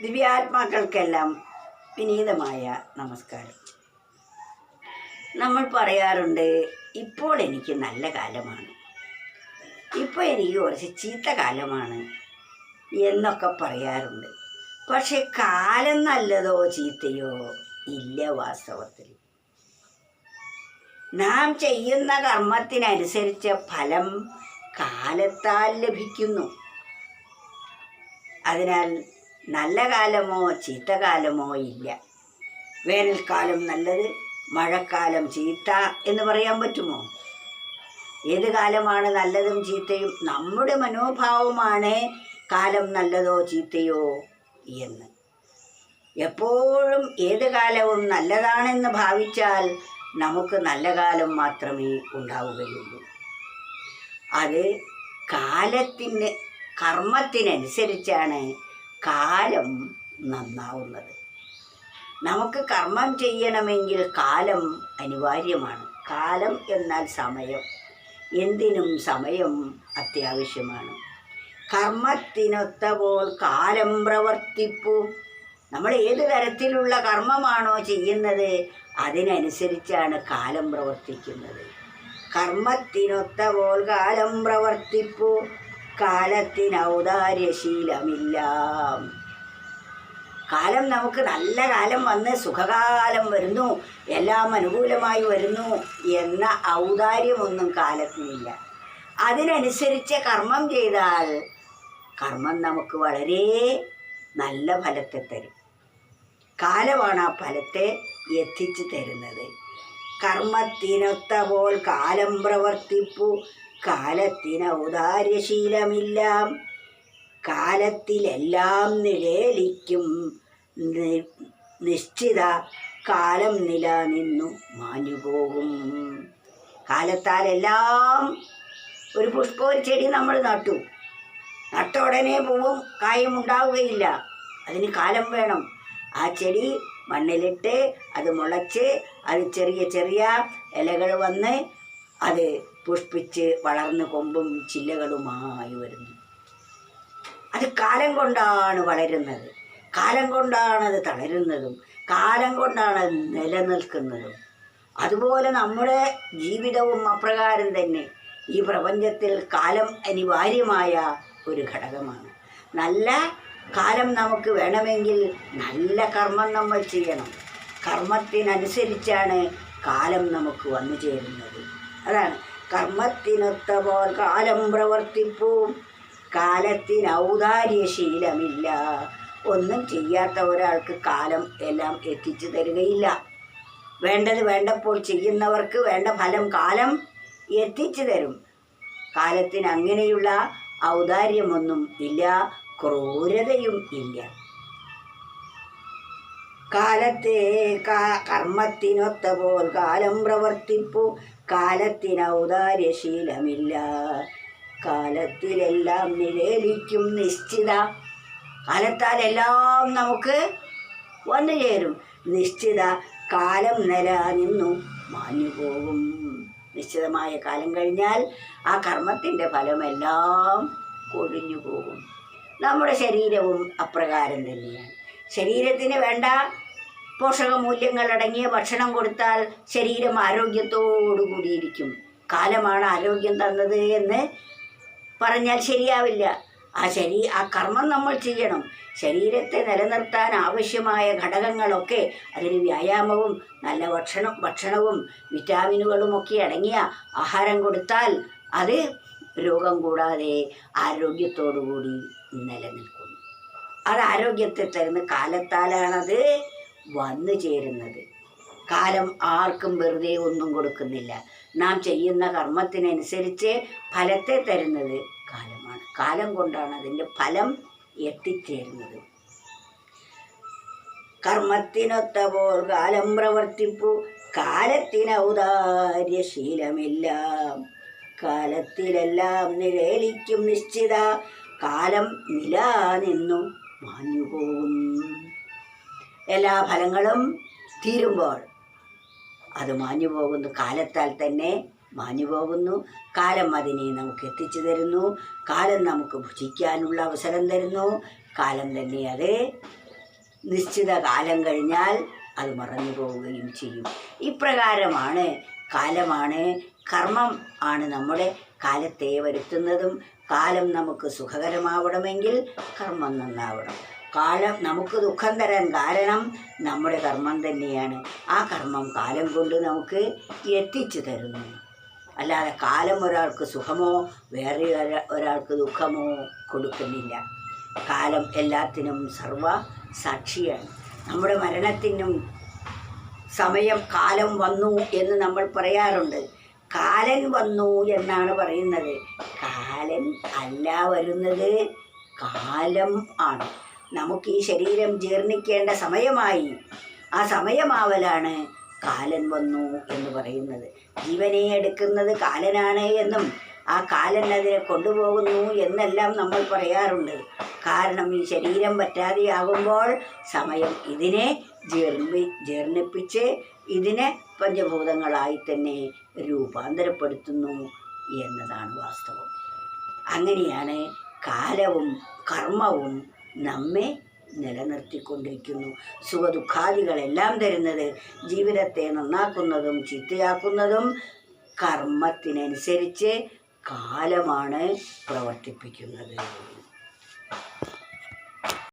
ദിവ്യാത്മാക്കൾക്കെല്ലാം വിനീതമായ നമസ്കാരം. നമ്മൾ പറയാറുണ്ട്, ഇപ്പോൾ എനിക്ക് നല്ല കാലമാണ്, ഇപ്പോൾ എനിക്ക് കുറച്ച് ചീത്ത കാലമാണ് എന്നൊക്കെ പറയാറുണ്ട്. പക്ഷെ കാലം നല്ലതോ ചീത്തയോ ഇല്ല. വാസ്തവത്തിൽ നാം ചെയ്യുന്ന കർമ്മത്തിനനുസരിച്ച ഫലം കാലത്താൽ ലഭിക്കുന്നു. അതിനാൽ നല്ല കാലമോ ചീത്ത കാലമോ ഇല്ല. വേനൽക്കാലം നല്ലത്, മഴക്കാലം ചീത്ത എന്ന് പറയാൻ പറ്റുമോ? ഏത് കാലമാണ് നല്ലതും ചീത്തയും? നമ്മുടെ മനോഭാവമാണ് കാലം നല്ലതോ ചീത്തയോ എന്ന്. എപ്പോഴും ഏത് കാലവും നല്ലതാണെന്ന് ഭാവിച്ചാൽ നമുക്ക് നല്ല കാലം മാത്രമേ ഉണ്ടാവുകയുള്ളൂ. അത് കാലത്തിന് കർമ്മത്തിനനുസരിച്ചാണ് കാലം നന്നാവുന്നത്. നമുക്ക് കർമ്മം ചെയ്യണമെങ്കിൽ കാലം അനിവാര്യമാണ്. കാലം എന്നാൽ സമയം. എന്തിനും സമയം അത്യാവശ്യമാണ്. കർമ്മത്തിനൊത്തപ്പോൾ കാലം പ്രവർത്തിപ്പൂ. നമ്മൾ ഏത് തരത്തിലുള്ള കർമ്മമാണോ ചെയ്യുന്നത് അതിനനുസരിച്ചാണ് കാലം പ്രവർത്തിക്കുന്നത്. കർമ്മത്തിനൊത്തപ്പോൾ കാലം പ്രവർത്തിപ്പൂ. കാലത്തിന് ഔദാര്യശീലമില്ല. കാലം നമുക്ക് നല്ല കാലം വന്ന് സുഖകാലം വരുന്നു, എല്ലാം അനുകൂലമായി വരുന്നു എന്ന ഔദാര്യമൊന്നും കാലത്തിനില്ല. അതിനനുസരിച്ച് കർമ്മം ചെയ്താൽ കർമ്മം നമുക്ക് വളരെ നല്ല ഫലത്തെ തരും. കാലമാണ് ആ ഫലത്തെ എത്തിച്ചു തരുന്നത്. കർമ്മത്തിനൊത്തപ്പോൾ കാലം പ്രവർത്തിപ്പൂ. കാലത്തിന് ഔദാര്യശീലമില്ല. കാലത്തിലെല്ലാം നിഴലിക്കും നിശ്ചിത കാലം നിലനിന്നു മാഞ്ഞുപോകും. കാലത്താലെല്ലാം ഒരു പുഷ്പം ചെടി നമ്മൾ നട്ട ഉടനെ പൂവും കായും ഉണ്ടാവുകയില്ല. അതിന് കാലം വേണം. ആ ചെടി മണ്ണിലിട്ട് അത് മുളച്ച് അത് ചെറിയ ചെറിയ ഇലകൾ വന്ന് അത് പുഷ്പിച്ച് വളർന്ന് കൊമ്പും ചില്ലകളുമായി വരുന്നു. അത് കാലം കൊണ്ടാണ് വളരുന്നത്, കാലം കൊണ്ടാണ് അത് തളരുന്നതും, കാലം കൊണ്ടാണ് അത് നിലനിൽക്കുന്നതും. അതുപോലെ നമ്മുടെ ജീവിതവും അപ്രകാരം തന്നെ. ഈ പ്രപഞ്ചത്തിൽ കാലം അനിവാര്യമായ ഒരു ഘടകമാണ്. നല്ല കാലം നമുക്ക് വേണമെങ്കിൽ നല്ല കർമ്മം നമ്മൾ ചെയ്യണം. കർമ്മത്തിനനുസരിച്ചാണ് കാലം നമുക്ക് വന്നു ചേരുന്നത്. അതാണ് കർമ്മത്തിനൊത്തപ്പോൾ കാലം പ്രവർത്തിപ്പൂ. കാലത്തിന് ഔദാര്യശീലമില്ല. ഒന്നും ചെയ്യാത്ത ഒരാൾക്ക് കാലം എല്ലാം എത്തിച്ചു തരികയില്ല. വേണ്ടത് വേണ്ടപ്പോൾ ചെയ്യുന്നവർക്ക് വേണ്ട ഫലം കാലം എത്തിച്ചു തരും. കാലത്തിന് അങ്ങനെയുള്ള ഔദാര്യമൊന്നും ഇല്ല, ക്രൂരതയും ഇല്ല. കാലത്തെ കർമ്മത്തിനൊത്തപ്പോൾ കാലം പ്രവർത്തിപ്പൂ. കാലത്തിന് ഔദാര്യശീലമില്ല. കാലത്തിലെല്ലാം നിഴലിക്കും നിശ്ചിത. കാലത്താൽ എല്ലാം നമുക്ക് വന്നു ചേരും. നിശ്ചിത കാലം നിലനിന്നു മാഞ്ഞുപോകും. നിശ്ചിതമായ കാലം കഴിഞ്ഞാൽ ആ കർമ്മത്തിൻ്റെ ഫലമെല്ലാം കൊഴിഞ്ഞു പോകും. നമ്മുടെ ശരീരവും അപ്രകാരം തന്നെയാണ്. ശരീരത്തിന് വേണ്ട പോഷകമൂല്യങ്ങളടങ്ങിയ ഭക്ഷണം കൊടുത്താൽ ശരീരം ആരോഗ്യത്തോടു കൂടിയിരിക്കും. കാലമാണ് ആരോഗ്യം തന്നത് എന്ന് പറഞ്ഞാൽ ശരിയാവില്ല. ആ കർമ്മം നമ്മൾ ചെയ്യണം. ശരീരത്തെ നിലനിർത്താൻ ആവശ്യമായ ഘടകങ്ങളൊക്കെ, അതിന് വ്യായാമവും നല്ല ഭക്ഷണവും വിറ്റാമിനുകളുമൊക്കെ അടങ്ങിയ ആഹാരം കൊടുത്താൽ അത് രോഗം കൂടാതെ ആരോഗ്യത്തോടുകൂടി നിലനിൽക്കുന്നു. അത് ആരോഗ്യത്തെ തരുന്ന കാലത്താലാണത് വന്നു ചേരുന്നത്. കാലം ആർക്കും വെറുതെ ഒന്നും കൊടുക്കുന്നില്ല. നാം ചെയ്യുന്ന കർമ്മത്തിനനുസരിച്ച് ഫലത്തെ തരുന്നത് കാലമാണ്. കാലം കൊണ്ടാണ് അതിൻ്റെ ഫലം എത്തിച്ചേരുന്നത്. കർമ്മത്തിനൊത്തപ്പോൾ കാലം പ്രവർത്തിപ്പൂ. കാലത്തിന് ഔദാര്യശീലമില്ല. കാലത്തിലെല്ലാം നിഴലിക്കും നിശ്ചിത. കാലം നിലനിന്നു മാഞ്ഞുപോകും. എല്ലാ ഫലങ്ങളും തീരുമ്പോൾ അത് മാഞ്ഞു പോകുന്നു. കാലത്താൽ തന്നെ മാഞ്ഞു പോകുന്നു. കാലം അതിനെ നമുക്ക് എത്തിച്ചു തരുന്നു. കാലം നമുക്ക് ഭുജിക്കാനുള്ള അവസരം തരുന്നു. കാലം തന്നെ അത് നിശ്ചിത കാലം കഴിഞ്ഞാൽ അത് മറന്നു പോവുകയും ചെയ്യും. ഇപ്രകാരമാണ് കാലമാണ്, കർമ്മം ആണ് നമ്മുടെ കാലത്തെ വരുത്തുന്നതും. കാലം നമുക്ക് സുഖകരമാവണമെങ്കിൽ കർമ്മം നന്നാവണം. കാലം നമുക്ക് ദുഃഖം തരാൻ കാരണം നമ്മുടെ കർമ്മം തന്നെയാണ്. ആ കർമ്മം കാലം കൊണ്ട് നമുക്ക് എത്തിച്ചു തരുന്നു. അല്ലാതെ കാലം ഒരാൾക്ക് സുഖമോ വേറെ ഒരാൾക്ക് ദുഃഖമോ കൊടുക്കുന്നില്ല. കാലം എല്ലാത്തിനും സർവ സാക്ഷിയാണ്. നമ്മുടെ മരണത്തിനും സമയം കാലം വന്നു എന്ന് നമ്മൾ പറയാറുണ്ട്. കാലൻ വന്നു എന്നാണ് പറയുന്നത്. കാലൻ അല്ല വരുന്നത്, കാലം ആണ്. നമുക്ക് ഈ ശരീരം ജീർണിക്കേണ്ട സമയമായി. ആ സമയമാവലാണ് കാലൻ വന്നു എന്ന് പറയുന്നത്. ജീവനെ എടുക്കുന്നത് കാലനാണ് എന്നും ആ കാലൻ അതിനെ കൊണ്ടുപോകുന്നു എന്നെല്ലാം നമ്മൾ പറയാറുണ്ട്. കാരണം ഈ ശരീരം പറ്റാതെയാകുമ്പോൾ സമയം ഇതിനെ ജീർണിപ്പിച്ച് ഇതിനെ പഞ്ചഭൂതങ്ങളായി തന്നെ രൂപാന്തരപ്പെടുത്തുന്നു എന്നതാണ് വാസ്തവം. അങ്ങനെയാണ് കാലവും കർമ്മവും നമ്മെ നിലനിർത്തിക്കൊണ്ടിരിക്കുന്നു. സുഖദുഃഖാദികളെല്ലാം തരുന്നത്, ജീവിതത്തെ നന്നാക്കുന്നതും ചീത്തയാക്കുന്നതും കർമ്മത്തിനനുസരിച്ച് കാലമാണ് പ്രവർത്തിപ്പിക്കുന്നത്.